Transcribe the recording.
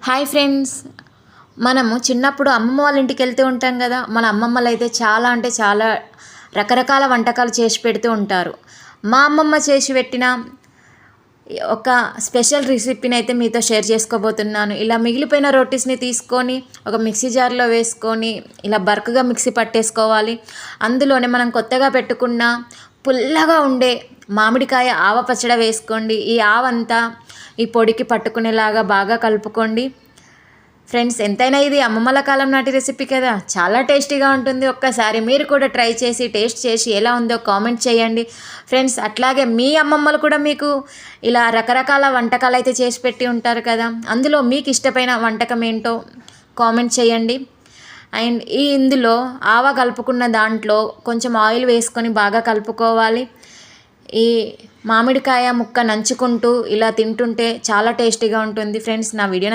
Hi friends, మనము చిన్నప్పుడు అమ్మమ్మ వాళ్ళ ఇంటికి వెళ్తూ ఉంటాం కదా. మన అమ్మమ్మలు అయితే చాలా అంటే చాలా రకరకాల వంటకాలు చేసి పెడుతూ ఉంటారు. మా అమ్మమ్మ చేసి పెట్టిన ఒక స్పెషల్ రెసిపీని అయితే మీతో షేర్ చేసుకోబోతున్నాను. ఇలా మిగిలిపోయిన రోటీస్ని తీసుకొని ఒక మిక్సీ జార్లో వేసుకొని ఇలా బరకగా మిక్సీ పట్టేసుకోవాలి. అందులోనే మనం కొత్తగా పెట్టుకున్న పుల్లగా ఉండే మామిడికాయ ఆవ పచ్చడి వేసుకోండి. ఈ ఆవంతా ఈ పొడికి పట్టుకునేలాగా బాగా కలుపుకోండి. ఫ్రెండ్స్, ఎంతైనా ఇది అమ్మమ్మల కాలం నాటి రెసిపీ కదా, చాలా టేస్టీగా ఉంటుంది. ఒక్కసారి మీరు కూడా ట్రై చేసి టేస్ట్ చేసి ఎలా ఉందో కామెంట్ చేయండి ఫ్రెండ్స్. అట్లాగే మీ అమ్మమ్మలు కూడా మీకు ఇలా రకరకాల వంటకాలు అయితే చేసి పెట్టి ఉంటారు కదా, అందులో మీకు ఇష్టమైన వంటకం ఏంటో కామెంట్ చేయండి. అండ్ ఇందులో ఆవ కలుపుకున్న దాంట్లో కొంచెం ఆయిల్ వేసుకొని బాగా కలుపుకోవాలి. ఈ మామిడికాయ ముక్క నంచుకుంటూ ఇలా తింటుంటే చాలా టేస్టీగా ఉంటుంది ఫ్రెండ్స్. నా వీడియో